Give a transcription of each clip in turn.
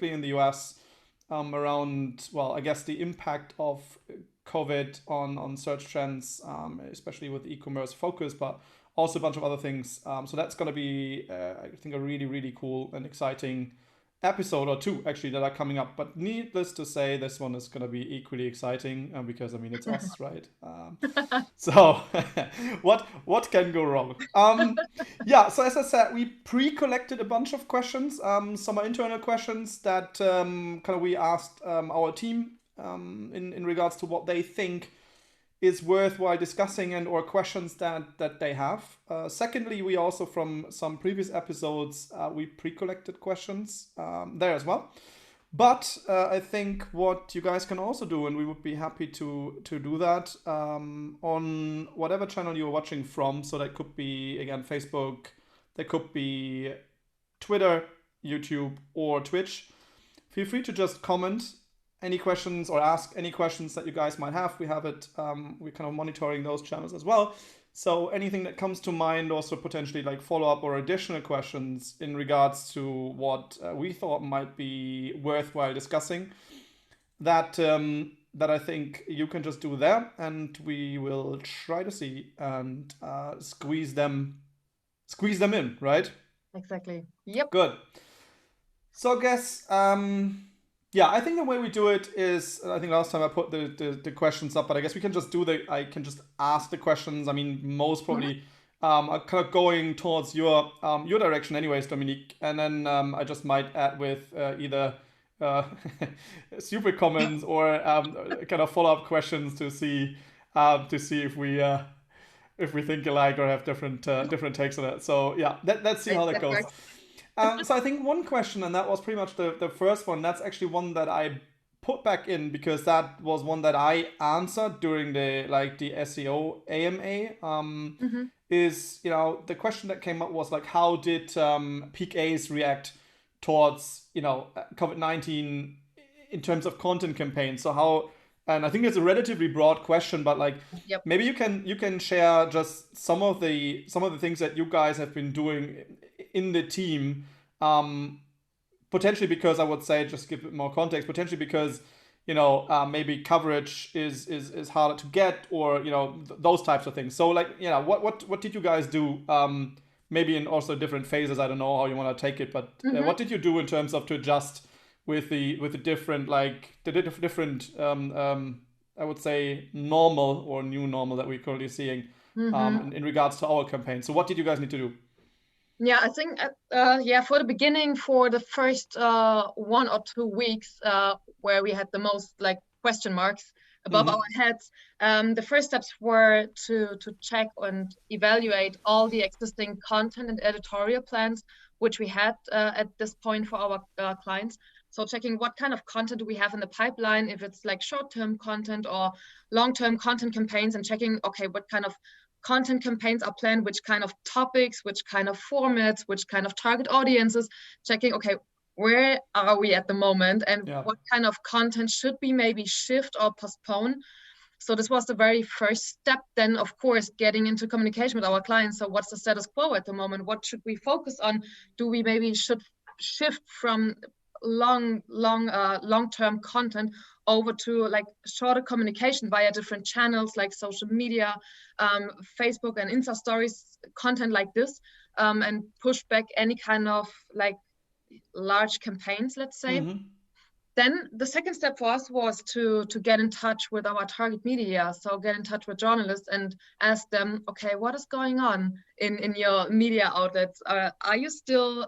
specifically in the US, around, well, I guess the impact of COVID on search trends, especially with e-commerce focus, but also a bunch of other things. So that's going to be, I think, a really, really cool and exciting episode or two actually that are coming up. But needless to say, this one is going to be equally exciting because I mean it's us, right? So what can go wrong? Yeah. So as I said, we pre-collected a bunch of questions. Some are internal questions that kind of we asked our team in regards to what they think is worthwhile discussing and or questions that they have. Secondly, we also from some previous episodes we pre-collected questions there as well. But I think what you guys can also do, and we would be happy to do that on whatever channel you're watching from. So that could be again Facebook, that could be Twitter, YouTube, or Twitch. Feel free to just comment any questions or ask any questions that you guys might have. We have it, we're kind of monitoring those channels as well. So anything that comes to mind, also potentially like follow-up or additional questions in regards to what we thought might be worthwhile discussing, that that I think you can just do there, and we will try to see and squeeze them in, right? Exactly. Yep. Good. So I guess yeah, I think the way we do it is, I think last time I put the questions up, but I guess we can just I can just ask the questions. I mean, most probably are kind of going towards your direction anyways, Dominique. And then I just might add with either super comments or kind of follow-up questions to see if we think alike or have different takes on it. So yeah, let's see how that That goes. works. So I think one question, and that was pretty much the first one. That's actually one that I put back in because that was one that I answered during the SEO AMA. Hmm. Is the question that came up was like, how did Peak A's react towards COVID-19 in terms of content campaigns? So how, and I think it's a relatively broad question, but like Yep. maybe you can share just some of the things that you guys have been doing in the team, potentially because I would say, just give it more context, potentially because maybe coverage is harder to get, or those types of things. So like what did you guys do, maybe in also different phases? I don't know how you want to take it, but Hmm. what did you do in terms of to adjust with the different, like the different I would say normal or new normal that we're currently seeing Hmm. in regards to our campaign? So what did you guys need to do? Yeah, I think yeah, for the beginning, for the first 1 or 2 weeks, where we had the most like question marks above Mm-hmm. our heads, the first steps were to check and evaluate all the existing content and editorial plans which we had at this point for our clients. So checking what kind of content do we have in the pipeline, if it's like short-term content or long-term content campaigns, and checking, okay, what kind of content campaigns are planned, which kind of topics, which kind of formats, which kind of target audiences, checking, okay, where are we at the moment and Yeah. what kind of content should we maybe shift or postpone. So this was the very first step. Then, of course, getting into communication with our clients. So what's the status quo at the moment? What should we focus on? Do we maybe should shift from long-term content over to like shorter communication via different channels like social media, Facebook and Insta stories, content like this, and push back any kind of like large campaigns, let's say. Mm-hmm. Then the second step for us was to get in touch with our target media. So get in touch with journalists and ask them, okay, what is going on in your media outlets? Are you still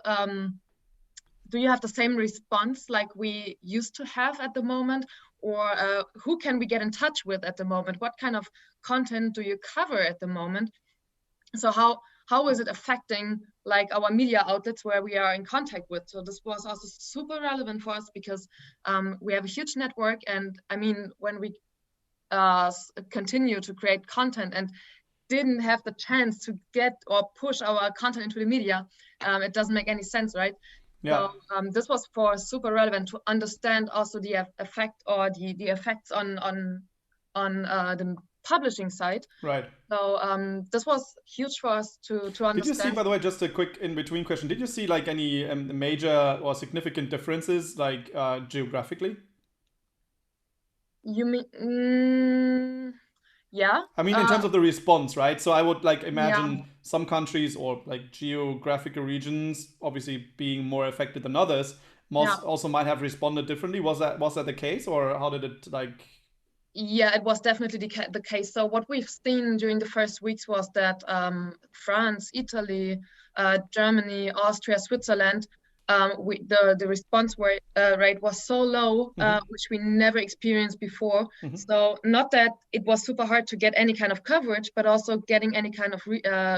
do you have the same response like we used to have at the moment? Or who can we get in touch with at the moment? What kind of content do you cover at the moment? So how is it affecting like our media outlets where we are in contact with? So this was also super relevant for us because we have a huge network, and I mean, when we continue to create content and didn't have the chance to get or push our content into the media, it doesn't make any sense, right? Yeah. So this was for super relevant to understand also the effect or the effects on the publishing site. Right. So this was huge for us to understand. Did you see, by the way, just a quick in-between question, did you see like any major or significant differences like geographically? You mean, yeah. I mean, in terms of the response, right? So I would like Yeah. imagine some countries or like geographical regions obviously being more affected than others. Most Yeah. also might have responded differently. Was that the case, or how did it like? Yeah, it was definitely the case. So what we've seen during the first weeks was that France, Italy, Germany, Austria, Switzerland, the response rate was so low, which we never experienced before. So not that it was super hard to get any kind of coverage, but also getting any kind of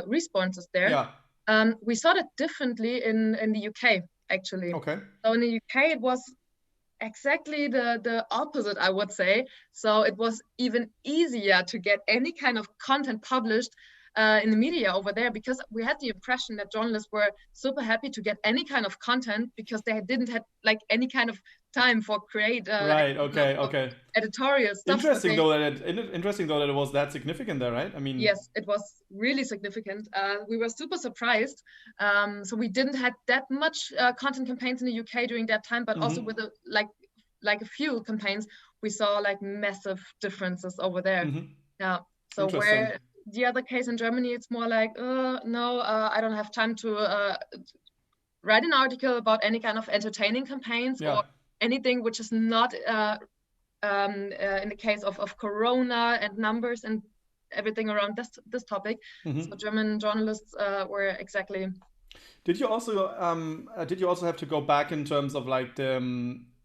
responses there. Yeah. We saw it differently in the UK, actually. Okay. So in the UK, it was exactly the opposite, I would say. So it was even easier to get any kind of content published in the media over there, because we had the impression that journalists were super happy to get any kind of content because they didn't have like any kind of time for create right. Okay. editorial stuff. Interesting though that it was that significant there, right? I mean, yes, it was really significant. We were super surprised. So we didn't have that much content campaigns in the UK during that time, but also with like a few campaigns, we saw like massive differences over there. Yeah. So where the other case in Germany, it's more like, no, I don't have time to write an article about any kind of entertaining campaigns or anything which is not in the case of Corona and numbers and everything around this topic. So German journalists were exactly. Did you also have to go back in terms of like the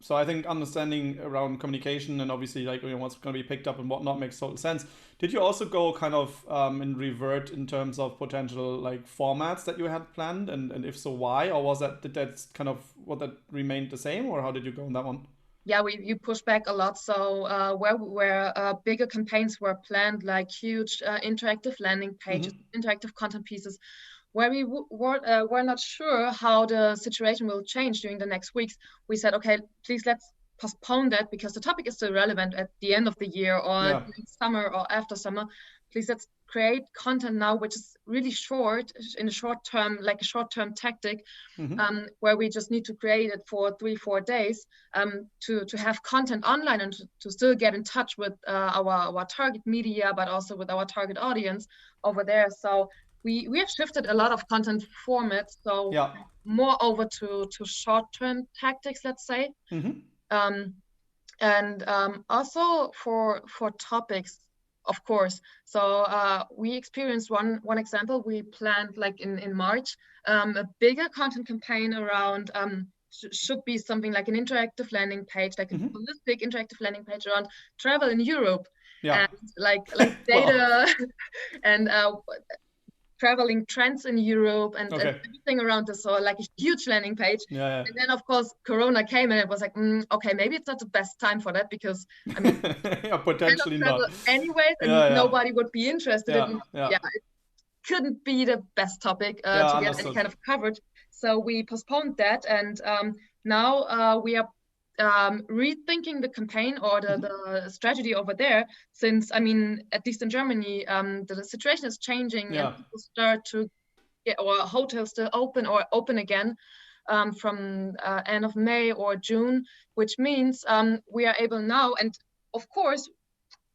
so I think understanding around communication and obviously like what's going to be picked up and whatnot makes total sense. Did you also go kind of in revert in terms of potential like formats that you had planned, and if so, why? Or was did that kind of what that remained the same, or how did you go on that one? Yeah, you pushed back a lot. So where bigger campaigns were planned, like huge interactive landing pages, interactive content pieces, where we were not sure how the situation will change during the next weeks, we said, okay, please let's postpone that, because the topic is still relevant at the end of the year or during summer or after summer. Please let's create content now, which is really short, in the short term, like a short-term tactic, where we just need to create it for 3-4 days to have content online and to still get in touch with our target media, but also with our target audience over there. So we have shifted a lot of content formats, so more over to short-term tactics, let's say. And also for topics, of course. So we experienced one example. We planned like in March a bigger content campaign around should be something like an interactive landing page, like a holistic interactive landing page around travel in Europe, and like data and traveling trends in Europe and everything around this. So like a huge landing page. And then of course Corona came and it was like, okay, maybe it's not the best time for that, because I mean potentially not anyways, and nobody would be interested in it couldn't be the best topic to get any kind of coverage. So we postponed that, and now we are rethinking the campaign or the strategy over there, since I mean, at least in Germany, the situation is changing and people start to get, or hotels still open again from end of May or June, which means we are able now, and of course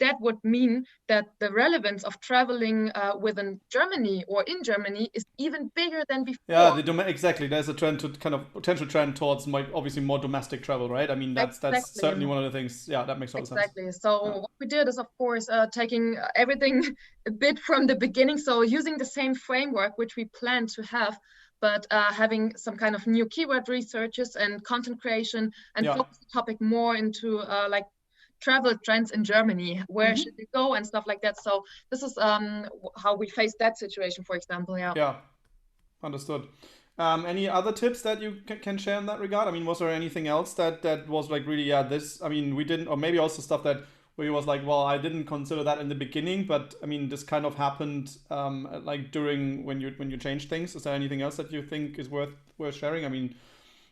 that would mean that the relevance of traveling within Germany or in Germany is even bigger than before. Yeah, exactly. There's a trend to kind of potential trend towards obviously more domestic travel, right? I mean, that's certainly one of the things. Yeah, that makes total sense. Exactly. So what we did is, of course, taking everything a bit from the beginning. So using the same framework which we planned to have, but having some kind of new keyword researches and content creation, and focus the topic more into like travel trends in Germany, where should we go and stuff like that. So this is how we face that situation, for example. Yeah, understood. Any other tips that you can share in that regard? I mean, was there anything else that was like really this? I mean, we didn't, or maybe also stuff that where he was like, well, I didn't consider that in the beginning, but I mean, this kind of happened like during when you changed things. Is there anything else that you think is worth sharing? I mean,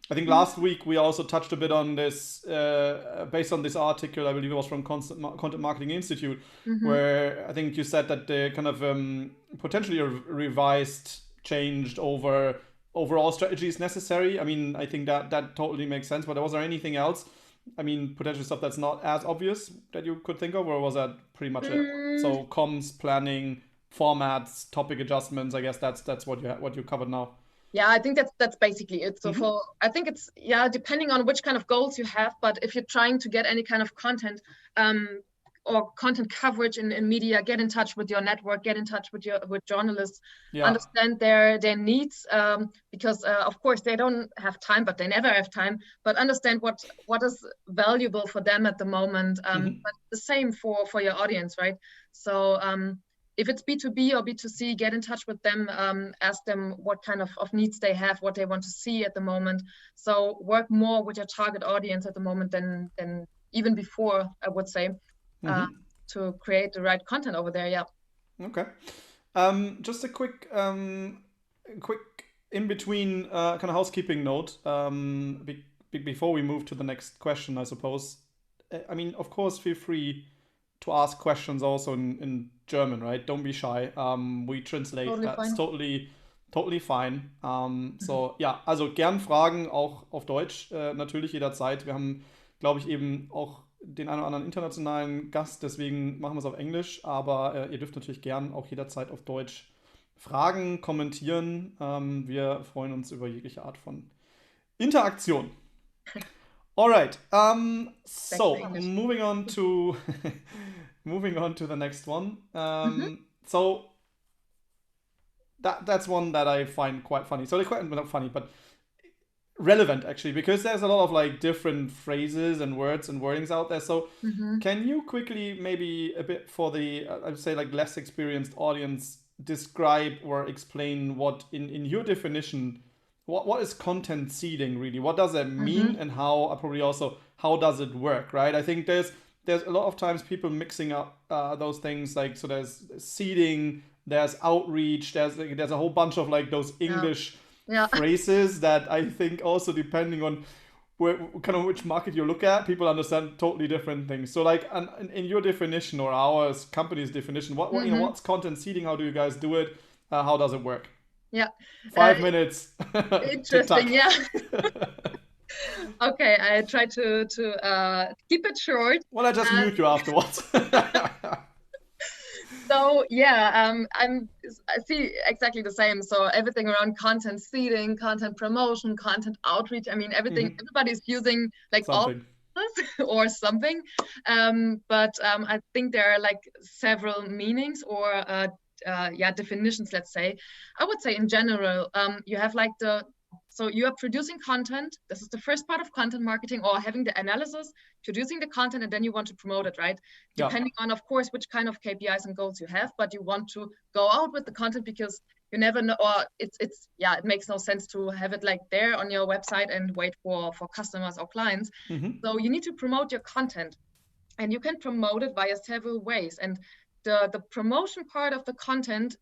I think last week we also touched a bit on this, based on this article, I believe it was from Content Marketing Institute, where I think you said that the kind of potentially revised, changed overall strategy is necessary. I mean, I think that totally makes sense. But was there anything else? I mean, potential stuff that's not as obvious that you could think of, or was that pretty much it? So comms, planning, formats, topic adjustments. I guess that's what you covered now. Yeah, I think that's basically it. So I think it's, depending on which kind of goals you have, but if you're trying to get any kind of content or content coverage in media, get in touch with your network, get in touch with journalists, understand their needs, because of course they don't have time, but they never have time, but understand what is valuable for them at the moment. But the same for your audience, right? So if it's B2B or B2C, get in touch with them, ask them what kind of needs they have, what they want to see at the moment. So work more with your target audience at the moment than even before, I would say, to create the right content over there. Yeah. Okay. Just a quick in between kind of housekeeping note before we move to the next question, I suppose. I mean, of course, feel free to ask questions also in German, right? Don't be shy. We translate. Totally That's fine. totally fine. So ja, also gern Fragen auch auf Deutsch, natürlich jederzeit. Wir haben, glaube ich, eben auch den einen oder anderen internationalen Gast, deswegen machen wir es auf Englisch, aber ihr dürft natürlich gern auch jederzeit auf Deutsch Fragen, kommentieren. Wir freuen uns über jegliche Art von Interaktion. All right. So moving on to moving on to the next one. So that's one that I find quite funny. So quite not funny, but relevant actually, because there's a lot of like different phrases and words and wordings out there. So can you quickly, maybe a bit for the I would say like less experienced audience, describe or explain what in your definition, what is content seeding really? What does that mean, and how probably also how does it work, right? I think there's a lot of times people mixing up those things, like, so there's seeding, there's outreach, there's a whole bunch of like those English phrases that I think also, depending on kind of which market you look at, people understand totally different things. So like in your definition or our company's definition, what you know, what's content seeding? How do you guys do it? How does it work? Yeah. 5 minutes. Interesting. Yeah. Okay, I try to keep it short. Well, I just mute you afterwards. So yeah, I see exactly the same. So everything around content seeding, content promotion, content outreach. I mean, everything. Everybody's using like something. All or something. But I think there are like several meanings or definitions. Let's say. I would say in general, you have like so you are producing content. This is the first part of content marketing, or having the analysis, producing the content, and then you want to promote it, right? Depending on, of course, which kind of KPIs and goals you have, but you want to go out with the content because you never know, or it makes no sense to have it like there on your website and wait for customers or clients. So you need to promote your content, and you can promote it via several ways. And the promotion part of the content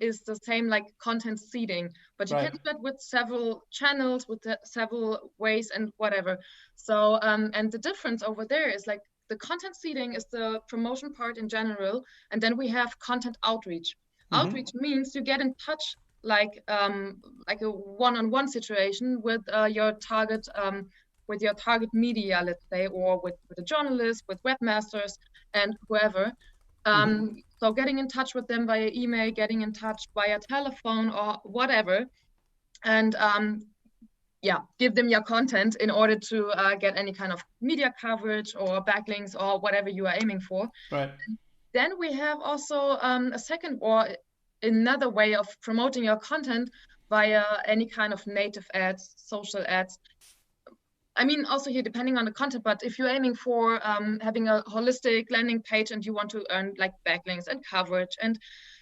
is the same like content seeding, but you can do that with several channels, with several ways and whatever. So and the difference over there is like the content seeding is the promotion part in general, and then we have content outreach. Outreach means you get in touch like a one-on-one situation with your target media, let's say, or with a journalist, with webmasters and whoever. So getting in touch with them via email, getting in touch via telephone or whatever, and give them your content in order to get any kind of media coverage or backlinks or whatever you are aiming for. Right. And then we have also a second or another way of promoting your content via any kind of native ads, social ads. I mean, also here, depending on the content, but if you're aiming for having a holistic landing page and you want to earn like backlinks and coverage and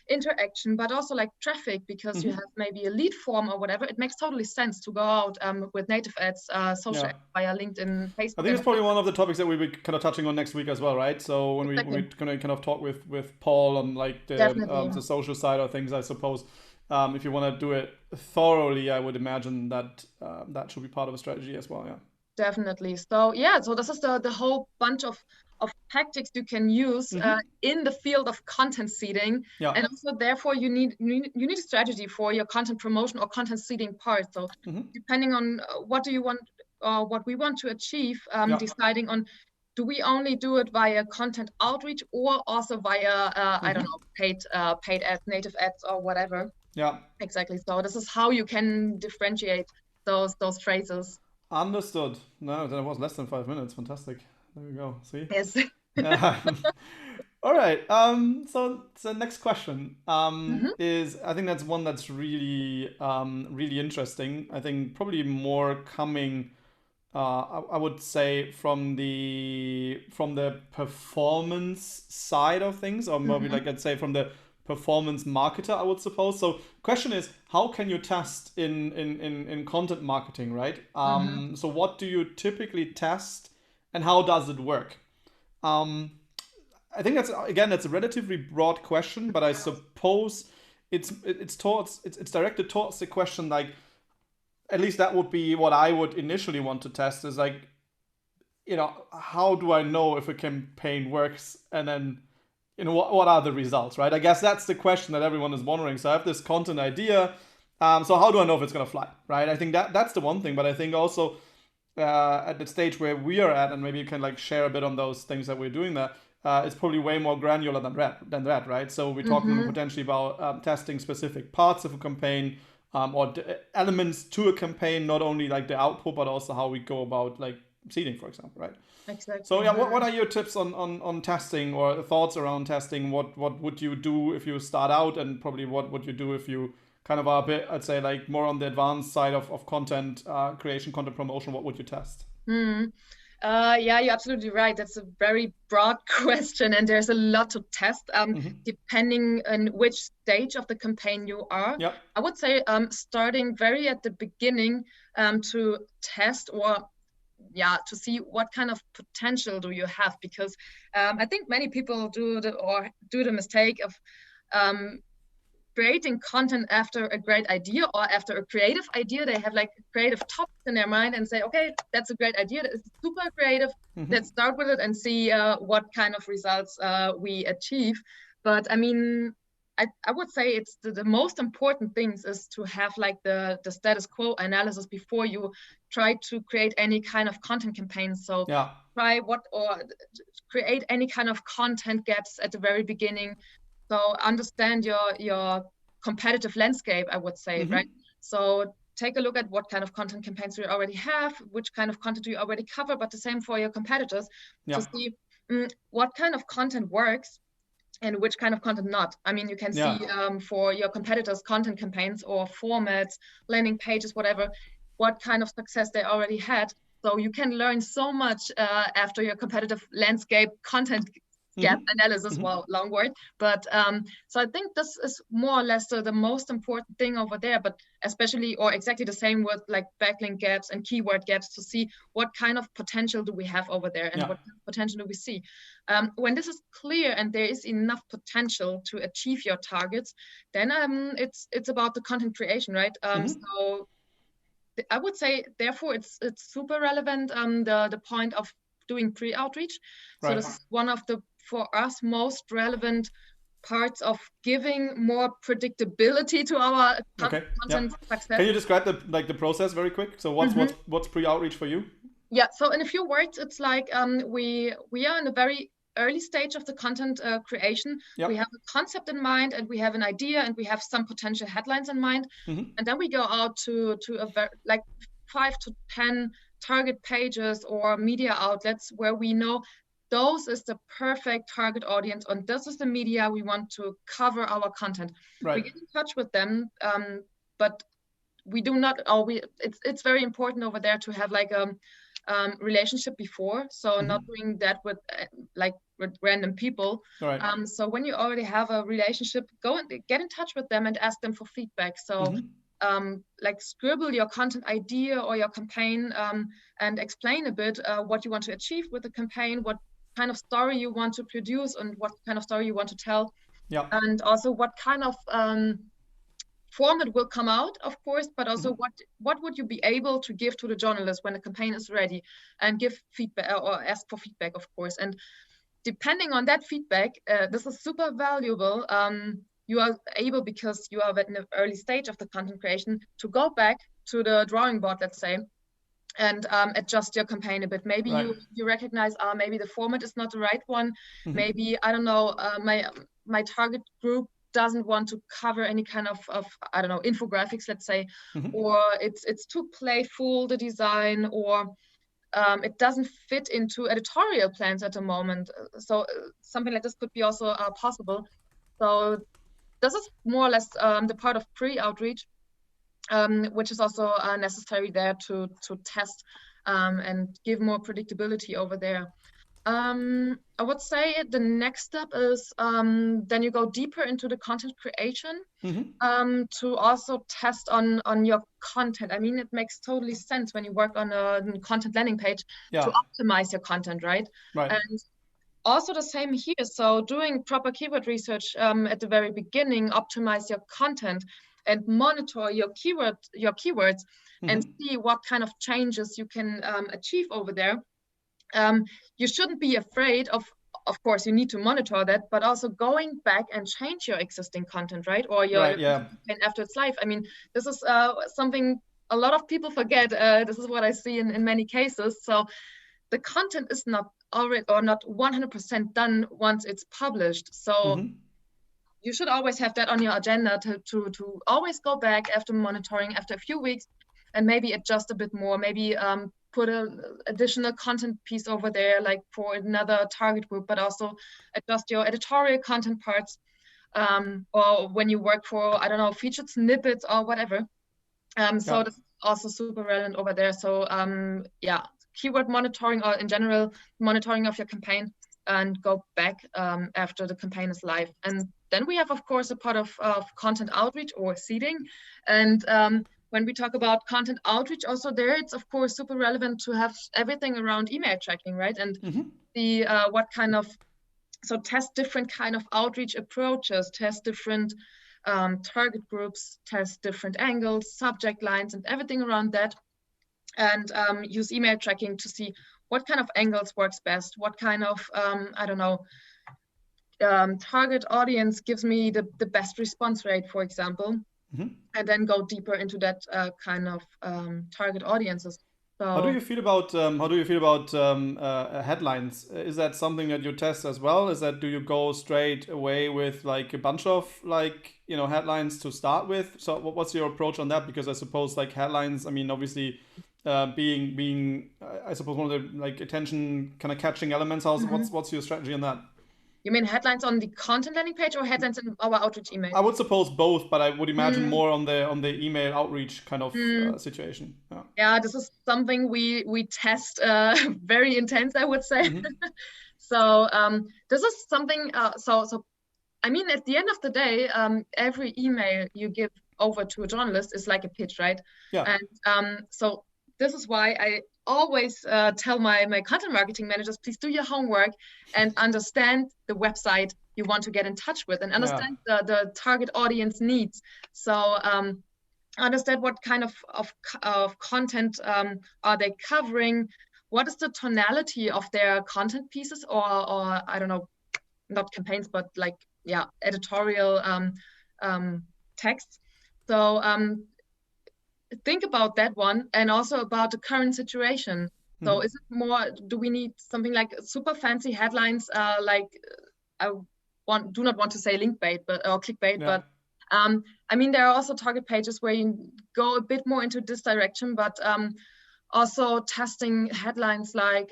interaction, but also like traffic, because you have maybe a lead form or whatever, it makes totally sense to go out with native ads, social ads via LinkedIn, Facebook. I think it's probably one of the topics that we'll be kind of touching on next week as well, right? So when we're going to kind of talk with Paul on like the social side of things, I suppose. if you want to do it thoroughly, I would imagine that that should be part of a strategy as well. Yeah. Definitely. So yeah, so this is the whole bunch of tactics you can use in the field of content seeding, Yeah. and also therefore you need a strategy for your content promotion or content seeding part. So depending on what do you want or what we want to achieve, deciding on, do we only do it via content outreach or also via I don't know, paid ads, native ads, or whatever. Yeah. Exactly. So this is how you can differentiate those phrases. Understood. No, that was less than 5 minutes. Fantastic. There we go. See? Yes. All right. So the next question is, I think that's one that's really really interesting. I think probably more coming, I would say, from the performance side of things, or maybe like I'd say from the performance marketer, I would suppose. So question is, how can you test in content marketing, right? So what do you typically test, and how does it work? I think that's a relatively broad question, but I suppose it's directed towards the question, like, at least that would be what I would initially want to test, is like, how do I know if a campaign works, and then what are the results, right? I guess that's the question that everyone is wondering. So I have this content idea, so how do I know if it's gonna fly, right? I think that's the one thing, but I think also at the stage where we are at, and maybe you can like share a bit on those things that we're doing there, it's probably way more granular than that, right? So we're talking potentially about testing specific parts of a campaign, or elements to a campaign, not only like the output, but also how we go about like seeding, for example, right? Exactly. So yeah, what are your tips on testing, or thoughts around testing? What would you do if you start out, and probably what would you do if you kind of are a bit, I'd say, like more on the advanced side of content creation, content promotion? What would you test? Yeah, you're absolutely right. That's a very broad question, and there's a lot to test, depending on which stage of the campaign you are. Yeah. I would say starting very at the beginning to test, or to see what kind of potential do you have, because I think many people do the mistake of creating content after a great idea or after a creative idea. They have like creative topics in their mind and say, okay, that's a great idea, it's super creative, let's start with it and see what kind of results we achieve. But I mean, I would say it's the most important things is to have like the status quo analysis before you try to create any kind of content campaign. So try create any kind of content gaps at the very beginning. So understand your competitive landscape, I would say, right? So take a look at what kind of content campaigns you already have, which kind of content do you already cover, but the same for your competitors, to see what kind of content works and which kind of content not. I mean, you can see for your competitors' content campaigns or formats, landing pages, whatever, what kind of success they already had. So you can learn so much after your competitive landscape content gap analysis. Well, long word, but so I think this is more or less the most important thing over there, but especially, or exactly the same with like backlink gaps and keyword gaps, to see what kind of potential do we have over there, and what kind of potential do we see. When this is clear and there is enough potential to achieve your targets, then it's about the content creation, right? So I would say, therefore, it's super relevant, the point of doing pre-outreach. So this is one of the, for us, most relevant parts of giving more predictability to our content success. Can you describe the process very quick? So what's pre-outreach for you? Yeah, so in a few words, it's like we are in a very early stage of the content creation. We have a concept in mind, and we have an idea, and we have some potential headlines in mind, and then we go out to like 5 to 10 target pages or media outlets where we know those is the perfect target audience, and this is the media we want to cover our content. We get in touch with them, but we do not, it's very important over there to have like a relationship before, so not doing that with with random people. So when you already have a relationship, go and get in touch with them and ask them for feedback. So like scribble your content idea or your campaign, and explain a bit what you want to achieve with the campaign, what kind of story you want to produce, and what kind of story you want to tell, and also what kind of format will come out, of course, but also what would you be able to give to the journalist when the campaign is ready, and give feedback or ask for feedback, of course. And depending on that feedback, this is super valuable. You are able, because you are in the early stage of the content creation, to go back to the drawing board, let's say, and adjust your campaign a bit. Maybe you recognize, maybe the format is not the right one. Maybe, I don't know, my target group doesn't want to cover any kind of I don't know, infographics, let's say, or it's too playful, the design, or it doesn't fit into editorial plans at the moment. So something like this could be also possible. So this is more or less the part of pre-outreach, which is also necessary there to test and give more predictability over there. I would say the next step is then you go deeper into the content creation to also test on your content. I mean, it makes totally sense when you work on a content landing page to optimize your content, right? And also the same here. So doing proper keyword research at the very beginning, optimize your content and monitor your keywords and see what kind of changes you can achieve over there. You shouldn't be afraid of course, you need to monitor that, but also going back and change your existing content, right? Or your content after its life. I mean, this is something a lot of people forget. This is what I see in many cases. So the content is not already or not 100% done once it's published. So you should always have that on your agenda to always go back after monitoring after a few weeks and maybe adjust a bit more, maybe put an additional content piece over there, like for another target group, but also adjust your editorial content parts, or when you work for, I don't know, featured snippets or whatever. So that's also super relevant over there. So keyword monitoring, or in general, monitoring of your campaign, and go back after the campaign is live. And then we have, of course, a part of content outreach or seeding. And when we talk about content outreach, also there, it's of course super relevant to have everything around email tracking, right? And the what kind of, so test different kind of outreach approaches, test different target groups, test different angles, subject lines, and everything around that. And use email tracking to see what kind of angles works best, what kind of, I don't know, target audience gives me the best response rate, for example. And then go deeper into that kind of target audiences. So how do you feel about headlines? Is that something that you test as well? Do you go straight away with like a bunch of headlines to start with? So what's your approach on that? Because I suppose like headlines, I mean, obviously being I suppose one of the like attention kind of catching elements. What's your strategy on that? You mean headlines on the content landing page or headlines in our outreach email? I would suppose both, but I would imagine more on the email outreach kind of situation. Yeah, this is something we test very intense, I would say. So this is something. So I mean, at the end of the day, every email you give over to a journalist is like a pitch, right? Yeah. And so this is why I always tell my content marketing managers, please do your homework and understand the website you want to get in touch with, and understand the target audience needs. So understand what kind of content are they covering, what is the tonality of their content pieces, or I don't know, not campaigns, but like editorial texts. So think about that one, and also about the current situation. So is it more, do we need something like super fancy headlines, like I do not want to say link bait, or clickbait, but I mean, there are also target pages where you go a bit more into this direction, but also testing headlines, like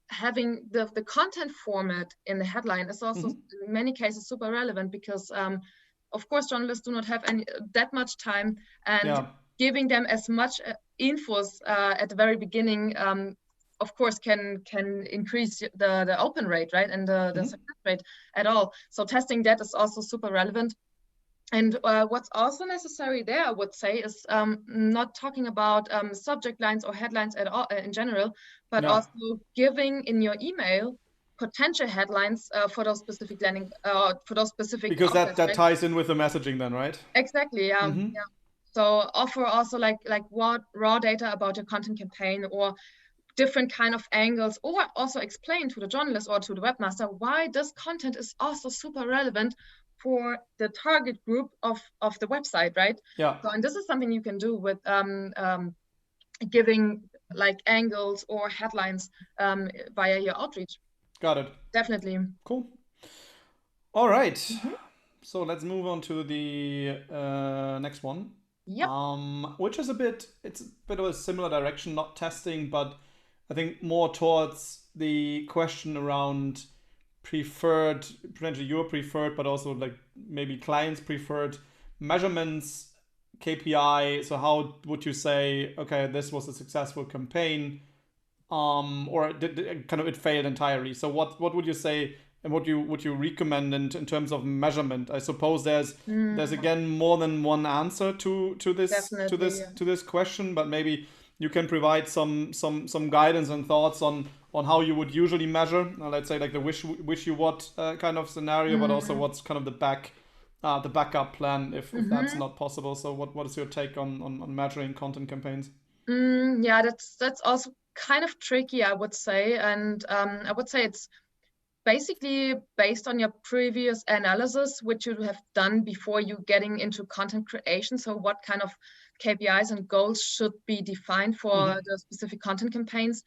having the content format in the headline is also in many cases super relevant, because of course journalists do not have that much time, and giving them as much infos at the very beginning, of course, can increase the open rate, right, and the success rate at all. So testing that is also super relevant. And what's also necessary there, I would say, is not talking about subject lines or headlines at all in general, but also giving in your email potential headlines for those specific for those specific because offers, that right? ties in with the messaging then, right? Exactly, yeah. Mm-hmm. Yeah. So offer also like what raw data about your content campaign, or different kind of angles, or also explain to the journalist or to the webmaster why this content is also super relevant for the target group of the website, right? Yeah. So, and this is something you can do with giving like angles or headlines via your outreach. Got it. Definitely. Cool. All right. Mm-hmm. So let's move on to the next one. Yep. Which is it's a bit of a similar direction, not testing, but I think more towards the question around preferred, potentially your preferred, but also like maybe clients' preferred measurements, KPI. So how would you say, okay, this was a successful campaign, or kind of it failed entirely? So what would you say, and what would you recommend in terms of measurement? I suppose there's again more than one answer to Definitely, yeah. this question, but maybe you can provide some guidance and thoughts on how you would usually measure, let's say like the wish you what kind of scenario, but also what's kind of the backup plan if that's not possible. So what is your take on measuring content campaigns? Yeah, that's also kind of tricky, I would say, and I would say it's basically based on your previous analysis, which you have done before you getting into content creation. So what kind of KPIs and goals should be defined for the specific content campaigns?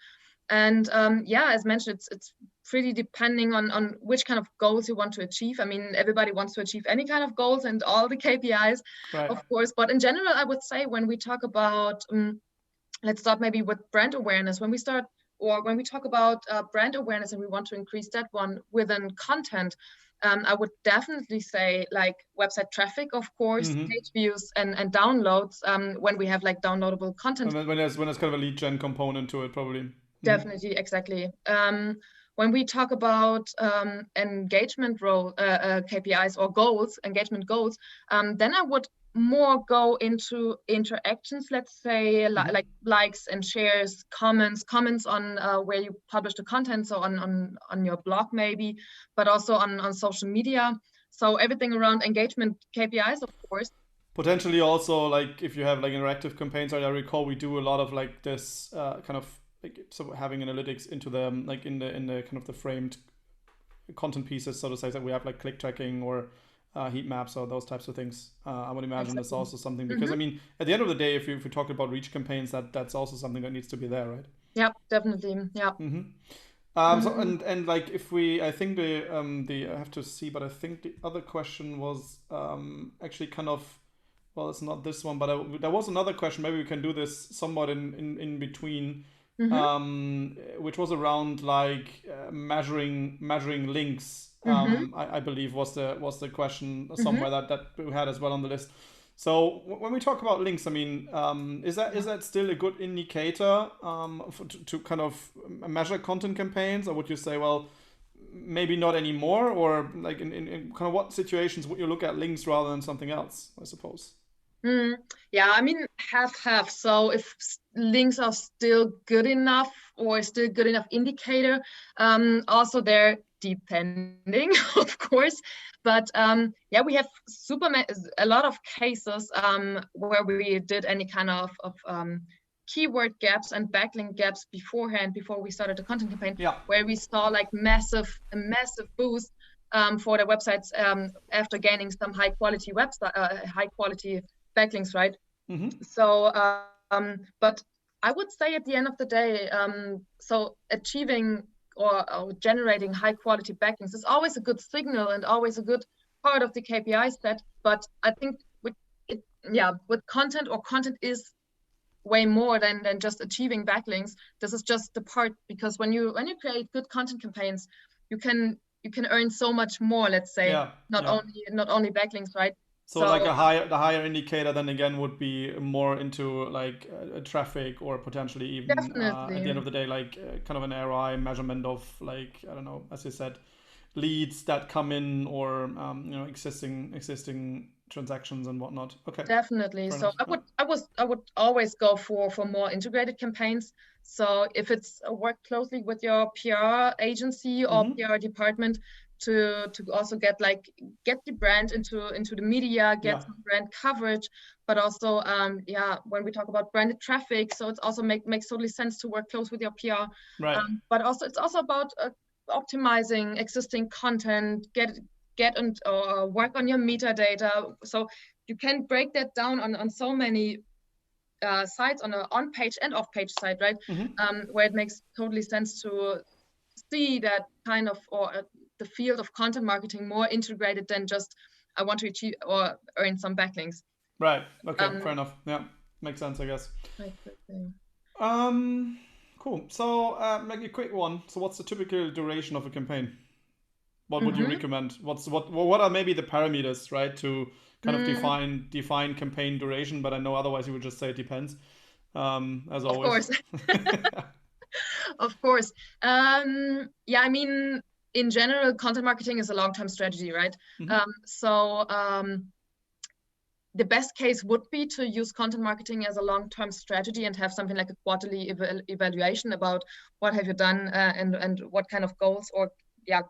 And yeah, as mentioned, it's pretty depending on which kind of goals you want to achieve. I mean, everybody wants to achieve any kind of goals and all the KPIs, Right. of course. But in general, I would say when we talk about, let's start maybe with brand awareness. When we talk about brand awareness and we want to increase that one within content, I would definitely say like website traffic, of course, page views and downloads when we have like downloadable content. And when there's kind of a lead gen component to it, probably. Definitely, exactly. When we talk about engagement KPIs or goals, engagement goals, then I would more go into interactions, let's say, like likes and shares, comments on where you publish the content, so on your blog maybe, but also on social media. So everything around engagement KPIs, of course. Potentially also like if you have like interactive campaigns, I recall we do a lot of like this kind of like, so having analytics into them, like in the kind of the framed content pieces, so to say, that we have like click tracking or heat maps or those types of things. I would imagine that's also something, because I mean, at the end of the day, if we talk about reach campaigns, that's also something that needs to be there, right? Yeah, definitely. Yeah. So and like if we, I think the I have to see, but I think the other question was actually kind of, well, it's not this one, but there was another question. Maybe we can do this somewhat in between, which was around like measuring links. I believe was the question somewhere that we had as well on the list. So when we talk about links, I mean, is that still a good indicator to kind of measure content campaigns, or would you say, well, maybe not anymore, or like in kind of what situations would you look at links rather than something else, I suppose? Yeah, I mean, half. So if links are still good enough or still good enough indicator, also they're depending, of course. But yeah, we have a lot of cases where we did any kind of keyword gaps and backlink gaps beforehand, before we started the content campaign, where we saw like a massive boost for the websites after gaining some high quality backlinks, right? So, but I would say at the end of the day, so achieving or generating high quality backlinks is always a good signal and always a good part of the KPI set. But I think with content is way more than just achieving backlinks. This is just the part, because when you create good content campaigns, you can earn so much more, let's say, not only backlinks, right? So like the higher indicator then again would be more into like traffic, or potentially even at the end of the day like kind of an ROI measurement of like, I don't know, as you said, leads that come in, or existing transactions and whatnot. Okay. Definitely. Fair So enough. I would always go for more integrated campaigns. So if it's work closely with your PR agency or PR department to also get the brand into the media, get some brand coverage, but also when we talk about branded traffic, so it's also makes totally sense to work close with your PR. Right. But also it's also about optimizing existing content, get and work on your metadata. So you can break that down on so many sites, on an on-page and off-page site, right? Where it makes totally sense to see that kind of, the field of content marketing more integrated than just I want to achieve or earn some backlinks. Right. Okay. Fair enough. Yeah. Makes sense, I guess. Cool. So, maybe a quick one. So, what's the typical duration of a campaign? What would you recommend? What are maybe the parameters, right, to kind of define campaign duration? But I know otherwise you would just say it depends, as always. Of course. Of course. Yeah, I mean, in general, content marketing is a long-term strategy, right? The best case would be to use content marketing as a long-term strategy and have something like a quarterly evaluation about what have you done and what kind of goals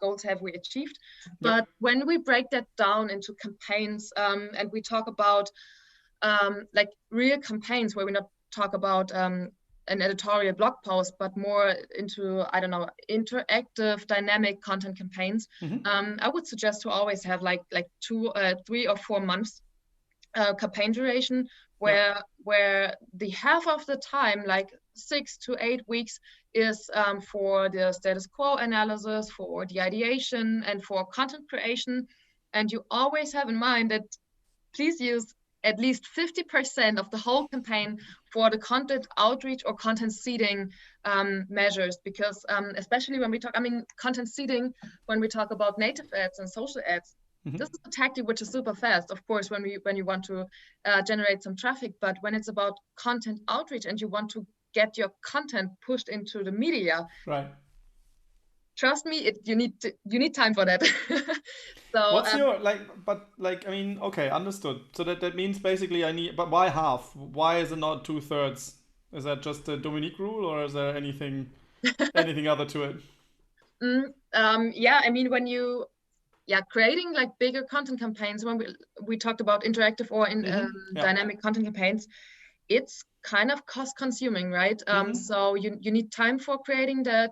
goals have we achieved. But when we break that down into campaigns and we talk about like real campaigns where we not talk about an editorial blog post, but more into, I don't know, interactive, dynamic content campaigns, I would suggest to always have like 3 or 4 months campaign duration, where the half of the time, like 6 to 8 weeks, is for the status quo analysis, for the ideation, and for content creation. And you always have in mind that please use at least 50% of the whole campaign for the content outreach or content seeding measures, because especially when we talk, content seeding, when we talk about native ads and social ads, this is a tactic which is super fast, of course, when you want to generate some traffic. But when it's about content outreach and you want to get your content pushed into the media, right? Trust me, you need time for that. So what's your okay, understood. So that means basically but why half? Why is it not 2/3? Is that just the Dominique rule, or is there anything other to it? Yeah, I mean, when you creating like bigger content campaigns, when we talked about interactive or dynamic content campaigns, it's kind of cost consuming, right? So you need time for creating that.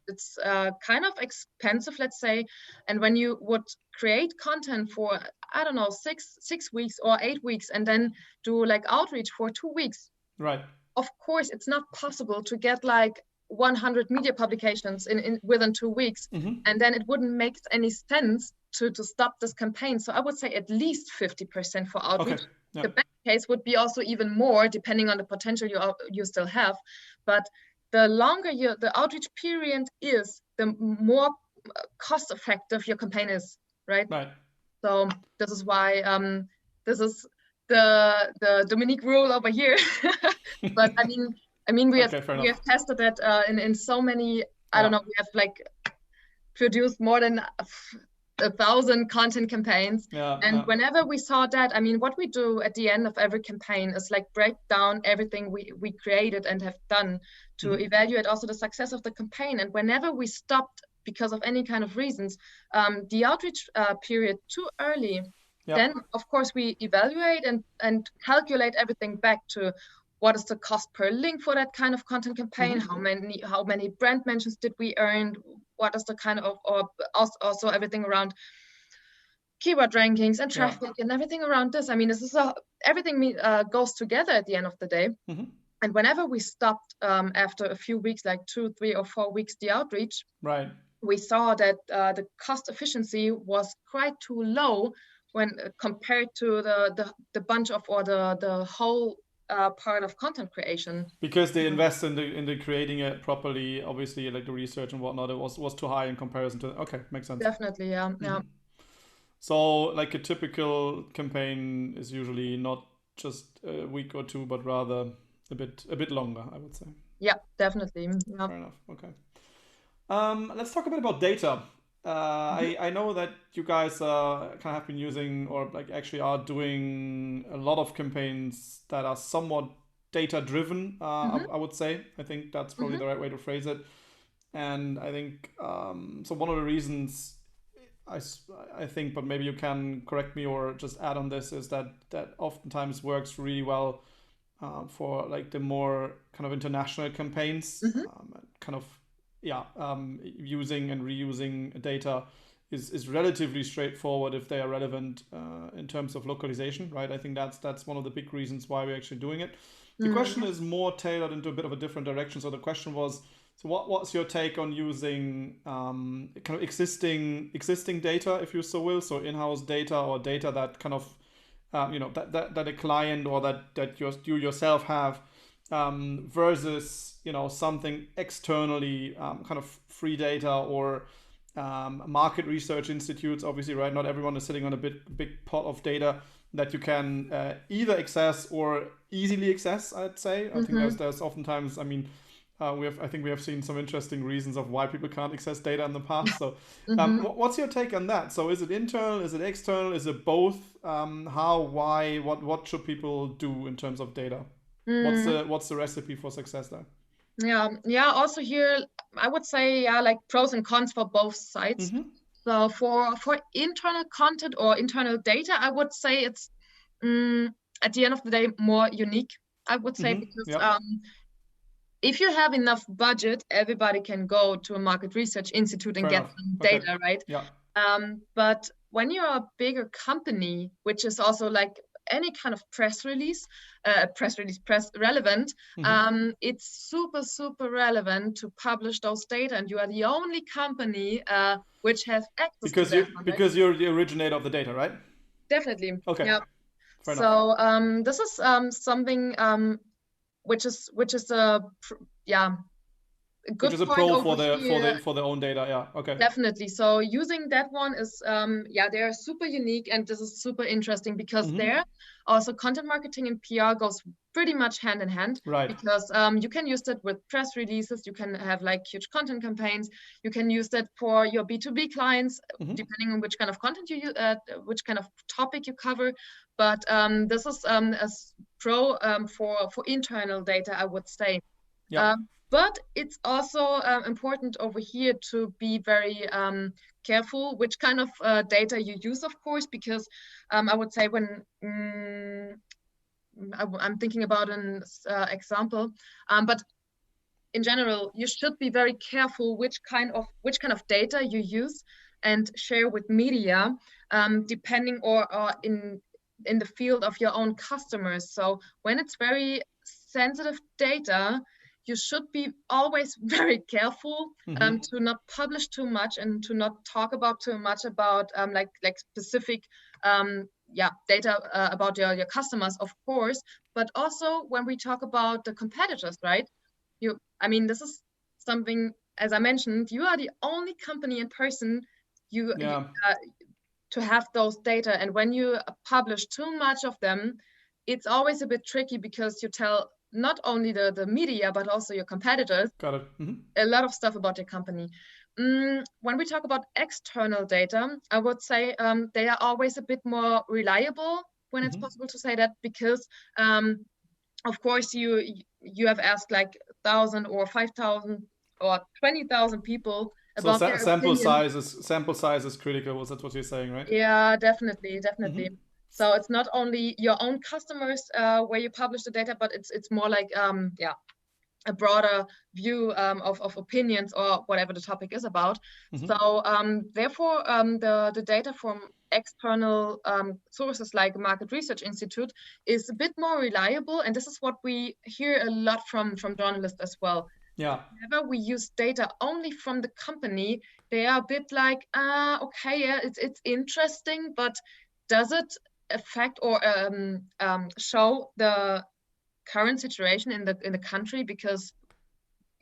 It's kind of expensive, let's say. And when you would create content for, I don't know, 6 weeks or 8 weeks, and then do like outreach for 2 weeks, right? Of course, it's not possible to get like 100 media publications within 2 weeks, and then it wouldn't make any sense to stop this campaign. So I would say at least 50% for outreach. The best case would be also even more, depending on the potential you still have. But the longer the outreach period is, the more cost effective your campaign is, right? Right. So this is why this is the Dominique rule over here. But I mean, we have tested it in so many. I don't know. We have like produced more than 1,000 content campaigns, and whenever we saw that, I mean, what we do at the end of every campaign is like break down everything we created and have done to evaluate also the success of the campaign. And whenever we stopped because of any kind of reasons, the outreach period too early, then of course we evaluate and calculate everything back to what is the cost per link for that kind of content campaign, how many brand mentions did we earn, what is the kind of, or also everything around keyword rankings and traffic and everything around this. I mean, this is everything goes together at the end of the day. And whenever we stopped after a few weeks, like 2, 3, or 4 weeks, the outreach, we saw that the cost efficiency was quite too low when compared to the bunch of, or the whole part of content creation, because they invest in the creating it properly. Obviously, like the research and whatnot, it was too high in comparison to. Okay, makes sense. Definitely, yeah. So, like a typical campaign is usually not just a week or 2, but rather a bit longer, I would say. Yeah, definitely. Fair enough. Okay. Let's talk a bit about data. I know that you guys kind of have been using or like actually are doing a lot of campaigns that are somewhat data driven. Mm-hmm, I would say. I think that's probably mm-hmm, the right way to phrase it. And I think so. One of the reasons I think, but maybe you can correct me or just add on this, is that oftentimes works really well for like the more kind of international campaigns, mm-hmm, kind of yeah, using and reusing data is relatively straightforward if they are relevant in terms of localization, right? I think that's one of the big reasons why we're actually doing it. The question mm-hmm. is more tailored into a bit of a different direction. So the question was, so what's your take on using kind of existing data, if you so will, so in-house data or data that kind of that a client or that you yourself have versus something externally kind of free data or market research institutes, obviously, right? Not everyone is sitting on a big pot of data that you can either access or easily access, I'd say. I think Mm-hmm. there's oftentimes, I mean, I think we have seen some interesting reasons of why people can't access data in the past. So, Mm-hmm. what's your take on that? So, is it internal? Is it external? Is it both? How? Why? What should people do in terms of data? Mm, What's the recipe for success there? yeah, yeah. Also here, I would say, yeah, like pros and cons for both sides. Mm-hmm. So for internal content or internal data, I would say it's mm, at the end of the day more unique. I would say Mm-hmm. because Yep. if you have enough budget, everybody can go to a market research institute and Fair get enough. some Okay. data, right? Yeah. But when you're a bigger company, which is also like any kind of press relevant, Mm-hmm. it's super relevant to publish those data, and you are the only company which has access to that one, right? Because you're the originator of the data, right? Definitely, Okay. yeah. Fair enough. So this is something which is a yeah, a Which good is a point pro over for the here. for their own data. Yeah. Okay. Definitely. So using that one is, yeah, they're super unique, and this is super interesting because Mm-hmm. there also content marketing and PR goes pretty much hand in hand, Right. because you can use that with press releases. You can have like huge content campaigns. You can use that for your B2B clients, Mm-hmm. depending on which kind of content you use, which kind of topic you cover. But this is pro for internal data, I would say. Yeah. But it's also important over here to be very careful which kind of data you use, of course, because I would say when I'm thinking about an example, but in general, you should be very careful which kind of data you use and share with media, depending or in the field of your own customers. So when it's very sensitive data, you should be always very careful Mm-hmm. to not publish too much and to not talk about too much about like specific data about your customers, of course, but also when we talk about the competitors, right? I mean, this is something, as I mentioned, you are the only company in person you Yeah. to have those data. And when you publish too much of them, it's always a bit tricky because you tell not only the media, but also your competitors Got it. Mm-hmm. a lot of stuff about your company. When we talk about external data, I would say they are always a bit more reliable, when it's Mm-hmm. possible to say that, because of course you have asked like 1,000 or 5,000 or 20,000 people So about their opinion. sample size is critical. Was that what you're saying, right? Yeah, definitely, Mm-hmm. definitely. So it's not only your own customers where you publish the data, but it's more like a broader view of opinions or whatever the topic is about. Mm-hmm. So therefore, the data from external sources like Market Research Institute is a bit more reliable, and this is what we hear a lot from journalists as well. Yeah. Whenever we use data only from the company, they are a bit like, okay, yeah, it's interesting, but does it affect or show the current situation in the country? Because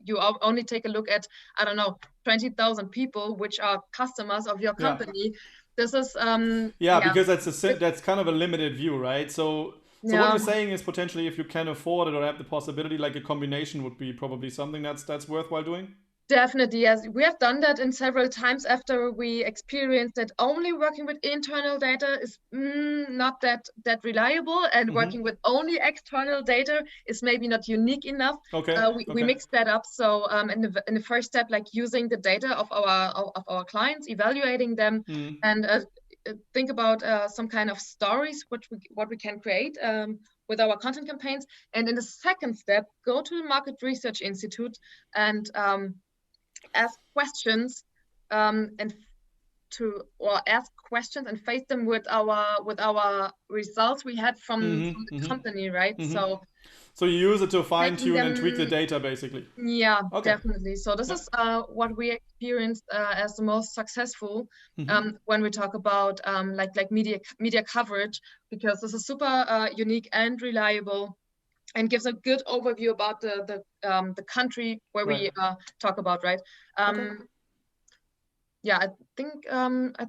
you only take a look at, I don't know, 20,000 people which are customers of your Yeah. company. This is Yeah, yeah, because that's kind of a limited view, right? So what yeah, you're saying is potentially if you can afford it or have the possibility, like a combination would be probably something that's worthwhile doing. Definitely, yes. We have done that in several times after we experienced that only working with internal data is not that reliable, and working with only external data is maybe not unique enough. Okay. We mixed that up. So in the first step, like using the data of our clients, evaluating them, and think about some kind of stories what we can create with our content campaigns. And in the second step, go to the Market Research Institute and ask questions and ask questions and face them with our results we had from the company, right? So you use it to fine making tune them, and tweak the data, basically. yeah, Okay. definitely. So this is what we experienced as the most successful when we talk about like media coverage, because this is super unique and reliable, and gives a good overview about the country where we talk about, right? Yeah, I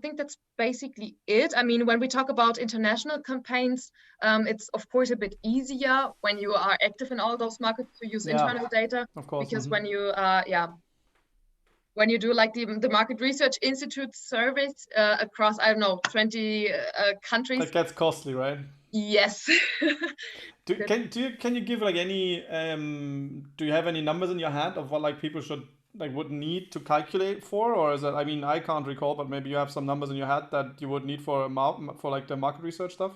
think that's basically it. I mean, when we talk about international campaigns, it's of course a bit easier when you are active in all those markets to use internal data, of course. because when you do like the Market Research Institute surveys across, I don't know, 20 countries, that gets costly, right? Yes. Can you give like any do you have any numbers in your head of what like people would need to calculate for, or is it, I mean, I can't recall, but maybe you have some numbers in your head that you would need for like the market research stuff,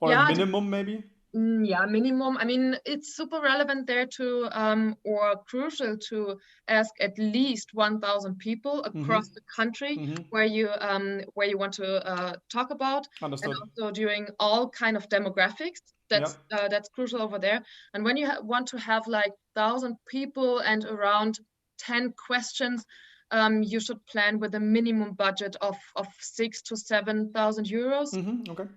or a minimum maybe? Yeah, minimum. I mean, it's super relevant there to or crucial to ask at least 1,000 people across the country where you want to talk about. Understood. And also during all kind of demographics. That's crucial over there. And when you want to have like 1,000 people and around 10 questions, you should plan with a minimum budget of 6,000 to 7,000 euros. Okay.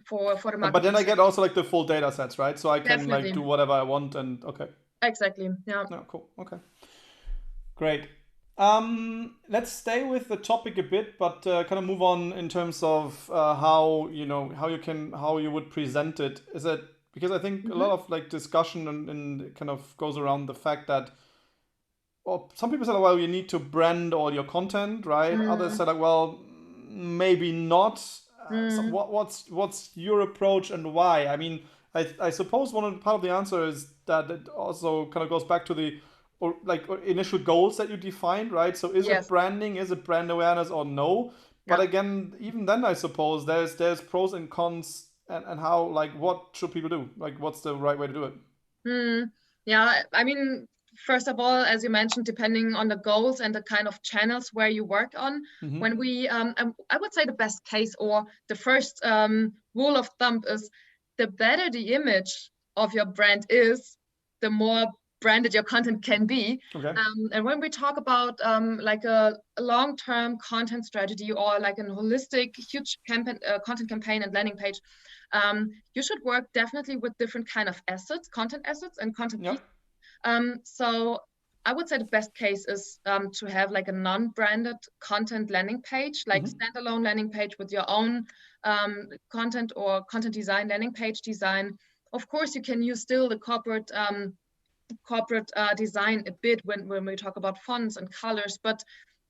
For the market. But then I get also like the full data sets, right? So I can Definitely. like do whatever I want, and okay. Exactly. Yeah. Oh, cool. Okay. Great. Let's stay with the topic a bit, but kind of move on in terms of how you would present it. Is it because I think a lot of like discussion and kind of goes around the fact that, well, some people say, well, you need to brand all your content, right? Others say like, well, maybe not. So what's your approach and why? I mean, I suppose part of the answer is that it also kind of goes back to the initial goals that you defined, right? So is it branding, is it brand awareness, or no? But again, even then, I suppose there's pros and cons, and how, like, what should people do? Like, what's the right way to do it? Yeah, I mean, first of all, as you mentioned, depending on the goals and the kind of channels where you work on, when we, I would say the best case or the first rule of thumb is the better the image of your brand is, the more branded your content can be. Okay. And when we talk about like a long-term content strategy or like a holistic, huge campaign, content campaign and landing page, you should work definitely with different kind of assets, content assets and content pieces. So I would say the best case is to have like a non-branded content landing page, like standalone landing page with your own content or content design, landing page design. Of course, you can use still the corporate design a bit when we talk about fonts and colors, but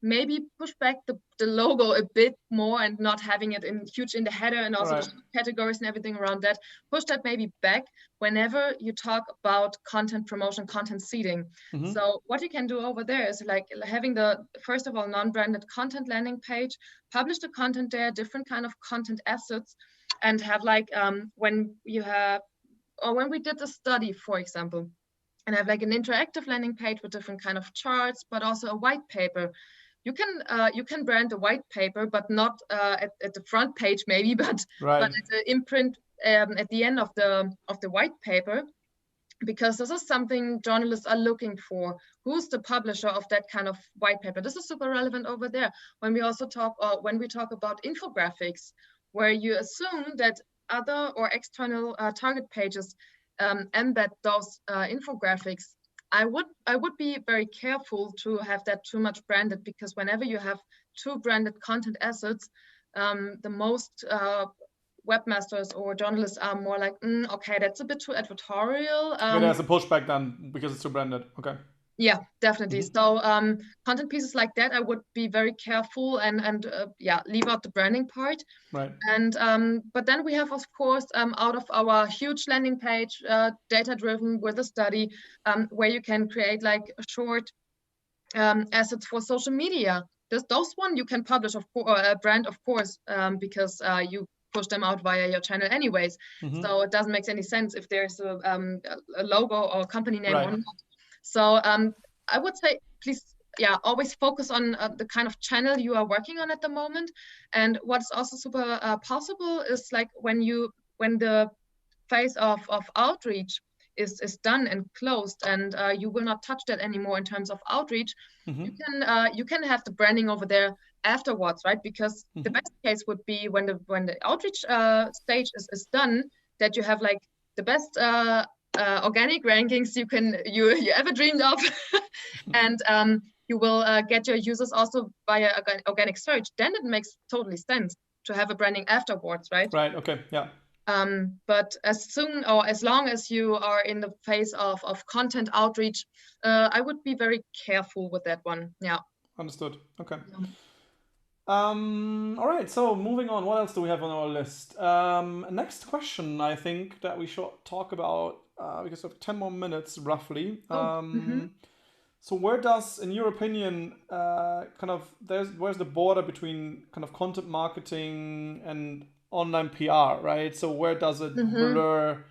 maybe push back the logo a bit more and not having it huge in the header, and also the categories and everything around that. Push that maybe back whenever you talk about content promotion, content seeding. So what you can do over there is like having the, first of all, non-branded content landing page, publish the content there, different kind of content assets, and have like when we did the study, for example, and have like an interactive landing page with different kind of charts, but also a white paper. You can brand the white paper, but not at the front page maybe, but at the imprint at the end of the white paper, because this is something journalists are looking for. Who's the publisher of that kind of white paper? This is super relevant over there. When we also talk about infographics, where you assume that other or external target pages embed those infographics, I would be very careful to have that too much branded, because whenever you have two branded content assets, the most webmasters or journalists are more like, okay, that's a bit too advertorial. There's a pushback then because it's too branded. Okay. Yeah, definitely. So content pieces like that, I would be very careful and yeah, leave out the branding part. Right. And but then we have, of course, out of our huge landing page, data-driven with a study, where you can create like a short assets for social media. Those one you can publish, of course, a brand, of course, because you push them out via your channel anyways. So it doesn't make any sense if there's a logo or company name or not. So I would say, please, yeah, always focus on the kind of channel you are working on at the moment. And what's also super possible is like when the phase of outreach is done and closed, and you will not touch that anymore in terms of outreach, you can have the branding over there afterwards, right? Because the best case would be when the outreach stage is done, that you have like the best organic rankings you ever dreamed of, and you will get your users also via organic search. Then it makes totally sense to have a branding afterwards, right? Right. Okay. Yeah. But as soon or as long as you are in the phase of content outreach, I would be very careful with that one. Yeah. Understood. Okay. All right. So moving on, what else do we have on our list? Next question, I think that we should talk about because we have 10 more minutes roughly. So where does, in your opinion, where's the border between kind of content marketing and online PR, right? So where does it blur?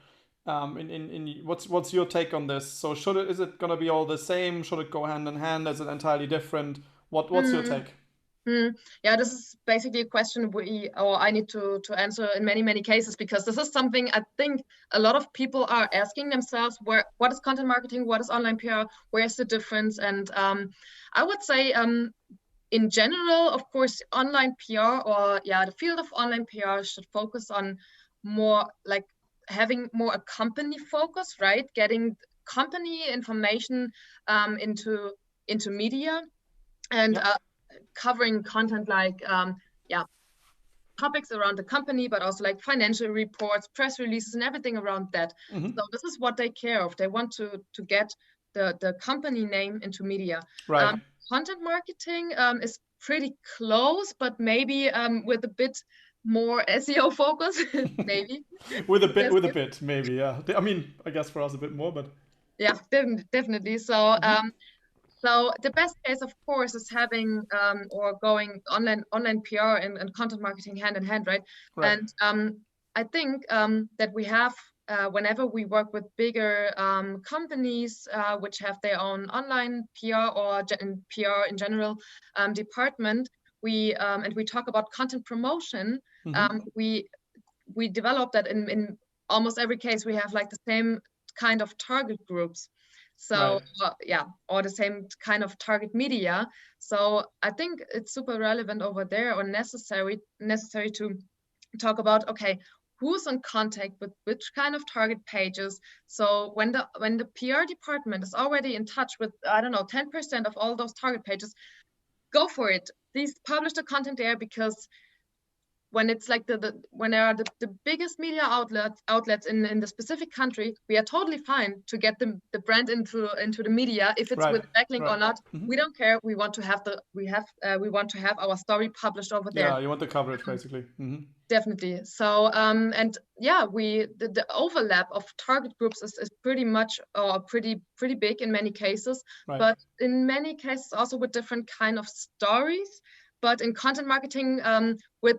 What's your take on this? So is it gonna be all the same? Should it go hand in hand? Is it entirely different? What's your take? Yeah, this is basically a question I need to answer in many cases, because this is something I think a lot of people are asking themselves: what is content marketing? What is online PR? Where's the difference? And I would say, in general, of course, online PR, or the field of online PR should focus on more like having more a company focus, right? Getting company information into media, and covering content like topics around the company, but also like financial reports, press releases, and everything around that. So this is what they care of. They want to get the company name into media. Right. Content marketing is pretty close, but maybe with a bit more SEO focus, maybe. with a bit, maybe, yeah. I mean, I guess for us a bit more, but yeah, definitely. So so the best case, of course, is having or going online PR and content marketing hand in hand, right? And I think that we have, whenever we work with bigger companies which have their own online PR or PR in general department, and we talk about content promotion, we develop that in almost every case. We have like the same kind of target groups. So or the same kind of target media. So I think it's super relevant over there, or necessary to talk about, okay, who's in contact with which kind of target pages. So when the PR department is already in touch with, I don't know, 10% of all those target pages, go for it. Please publish the content there, because when it's like when there are the biggest media outlets in the specific country, we are totally fine to get the brand into the media, if it's with a backlink or not. We don't care. We want to have we want to have our story published over there. Yeah, you want the coverage, basically. Definitely. So and the overlap of target groups is pretty much, or pretty big in many cases, but in many cases also with different kind of stories. But in content marketing, with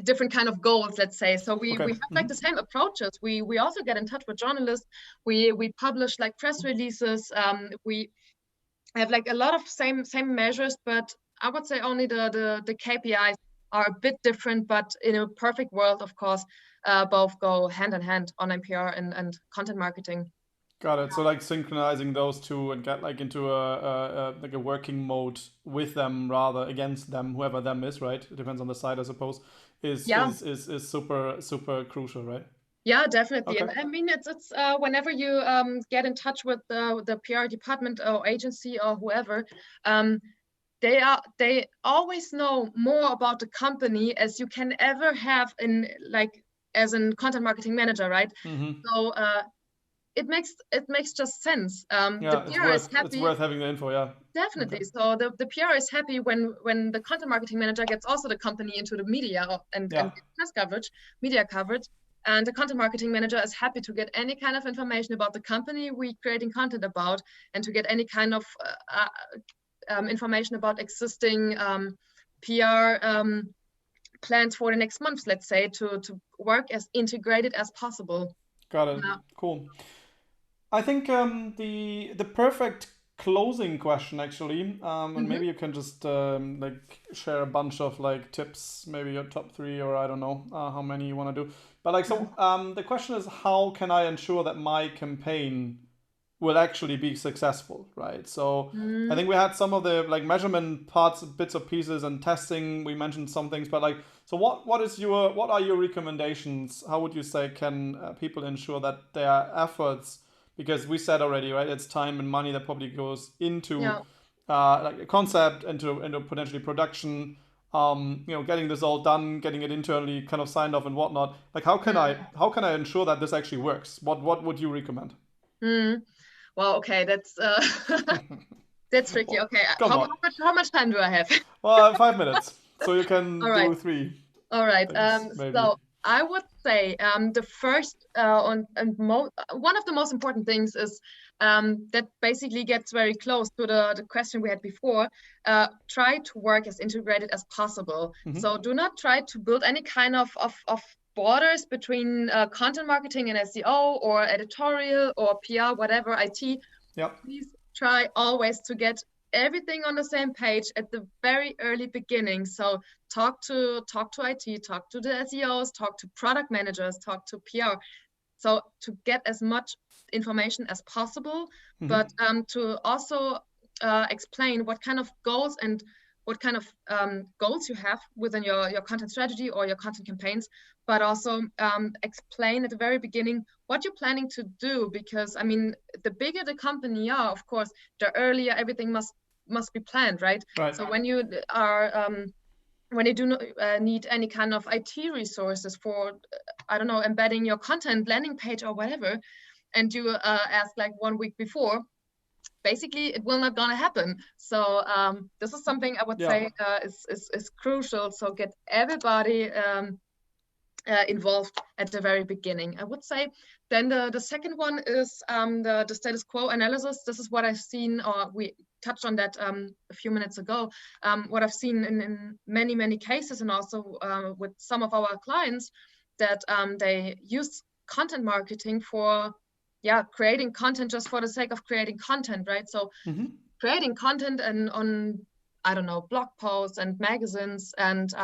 different kind of goals, let's say. So we have like the same approaches. We also get in touch with journalists. We publish like press releases. We have like a lot of same measures, but I would say only the KPIs are a bit different. But in a perfect world, of course, both go hand in hand, online PR and content marketing. Got it. So like synchronizing those two and get like into a working mode with them rather against them, whoever them is, right? It depends on the site, I suppose. Is super crucial, right? Yeah, definitely. Okay. And I mean, it's whenever you get in touch with the PR department or agency or whoever, they always know more about the company as you can ever have in, like, as a content marketing manager, right? So it makes just sense. The Yeah, PR is happy. it's worth having the info. Yeah. Definitely. Okay. So the PR is happy when the content marketing manager gets also the company into the media and press coverage, media coverage. And the content marketing manager is happy to get any kind of information about the company we're creating content about, and to get any kind of information about existing PR plans for the next month, let's say, to work as integrated as possible. Got it. Yeah. Cool. I think the perfect closing question actually, and maybe you can just like share a bunch of like tips, maybe your top 3, or I don't know how many you want to do. But like, so the question is, how can I ensure that my campaign will actually be successful, right? So I think we had some of the like measurement parts, bits of pieces, and testing. We mentioned some things, but like, so what are your recommendations? How would you say can people ensure that their efforts, because we said already, right? It's time and money that probably goes into like a concept, into potentially production. Getting this all done, getting it internally kind of signed off and whatnot. Like, how can I ensure that this actually works? What would you recommend? Well, okay, that's that's tricky. Okay, Come on. how much time do I have? Well, 5 minutes, so you can All right. do 3 All right. things, maybe. So I would say the first one of the most important things is that basically gets very close to the question we had before. Try to work as integrated as possible. So do not try to build any kind of borders between content marketing and SEO or editorial or PR, whatever, IT. Yep. Please try always to get everything on the same page at the very early beginning. So talk to IT, talk to the SEOs, talk to product managers, talk to PR. So to get as much information as possible, but to also explain what kind of goals and what kind of goals you have within your content strategy or your content campaigns, but also explain at the very beginning what you're planning to do. Because I mean, the bigger the company are, of course, the earlier everything must be planned, right? So when you are when you do not need any kind of IT resources for, I don't know, embedding your content landing page or whatever, and you ask like 1 week before, basically it will not gonna happen. So this is something I would say is crucial. So get everybody involved at the very beginning, I would say. Then the second one is the status quo analysis. This is what I've seen, or we touched on that a few minutes ago, what I've seen in many cases, and also with some of our clients, that they use content marketing for creating content just for the sake of creating content, right? So creating content and on, I don't know, blog posts and magazines, and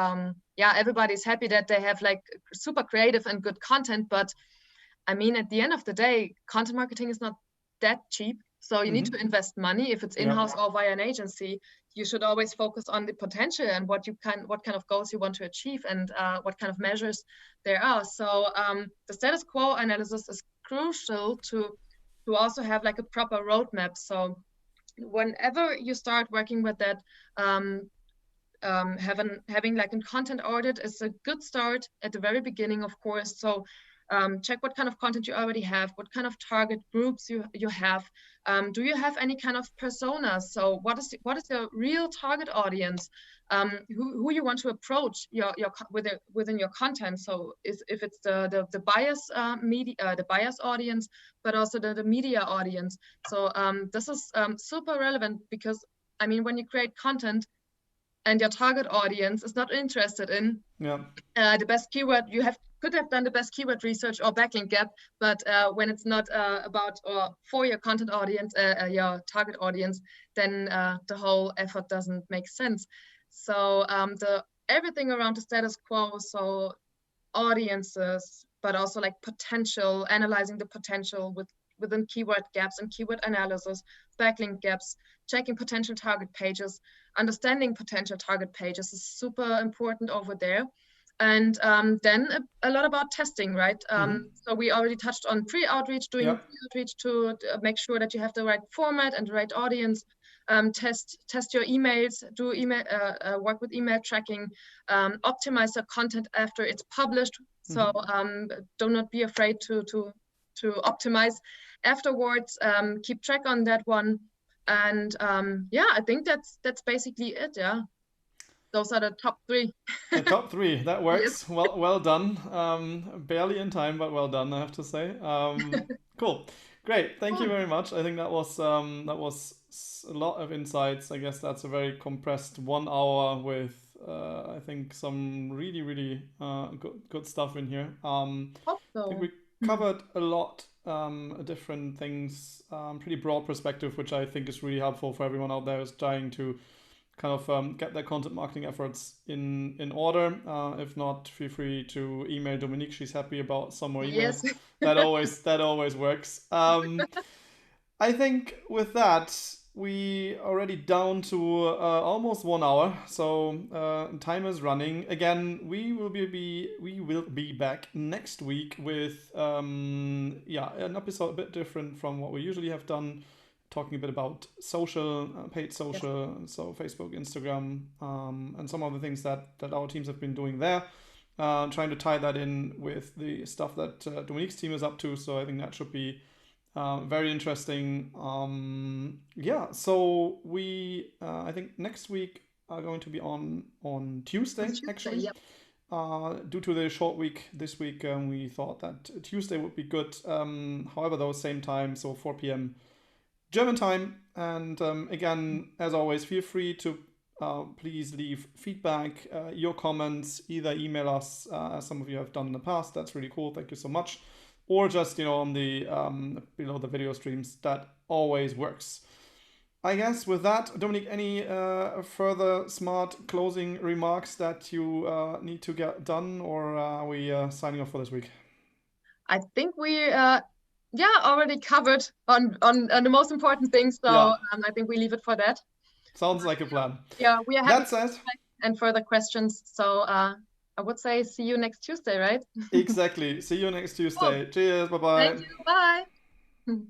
everybody's happy that they have like super creative and good content. But I mean, at the end of the day, content marketing is not that cheap. So you need to invest money. If it's in-house or via an agency, you should always focus on the potential and what kind of goals you want to achieve, and what kind of measures there are. So the status quo analysis is crucial to also have like a proper roadmap. So whenever you start working with that, having like a content audit is a good start at the very beginning, of course. So check what kind of content you already have, what kind of target groups you have. Do you have any kind of personas? So what is your real target audience? Who you want to approach within your content? So if it's the bias media, the bias audience, but also the media audience. So this is super relevant, because I mean, when you create content and your target audience is not interested in the best keyword, you could have done the best keyword research or backlink gap, but when it's not about or for your content audience, your target audience, then the whole effort doesn't make sense. So everything around the status quo, so audiences, but also like potential, analyzing the potential within keyword gaps and keyword analysis, backlink gaps, checking potential target pages, understanding potential target pages is super important over there. And then a lot about testing, right? So we already touched on pre-outreach, doing pre-outreach to make sure that you have the right format and the right audience. Test your emails, do email work with email tracking, optimize the content after it's published. So do not be afraid to optimize afterwards. Keep track on that one. And yeah, I think that's basically it. Yeah, those are the top 3. The top 3, that works. Yes. Well done. Barely in time, but well done, I have to say. Cool, great. Thank you Cool. very much. I think that was a lot of insights. I guess that's a very compressed 1 hour with I think some really good stuff in here. Hope I think so. we covered a lot different things, pretty broad perspective, which I think is really helpful for everyone out there who's trying to kind of get their content marketing efforts in order. If not, feel free to email Dominique. She's happy about some more Yes. emails. That always works. I think with that we already down to almost 1 hour, so time is running. Again, we will be back next week with an episode a bit different from what we usually have done, talking a bit about social, paid social, so Facebook, Instagram, and some of the things that our teams have been doing there. Trying to tie that in with the stuff that Dominique's team is up to. So I think that should be very interesting. So we, I think next week are going to be on Tuesday, actually. Yep. Due to the short week this week, we thought that Tuesday would be good. However, though, same time, so 4 p.m. German time. And again, as always, feel free to please leave feedback, your comments, either email us, as some of you have done in the past. That's really cool. Thank you so much. Or just, on the below the video streams. That always works. I guess with that, Dominique, any further smart closing remarks that you need to get done, or are we signing off for this week? I think we already covered on the most important things. So Yeah. I think we leave it for that. Sounds like a plan. Yeah, we are happy That's it. and further questions. So I would say see you next Tuesday, right? Exactly. See you next Tuesday. Cool. Cheers. Bye bye. Thank you. Bye.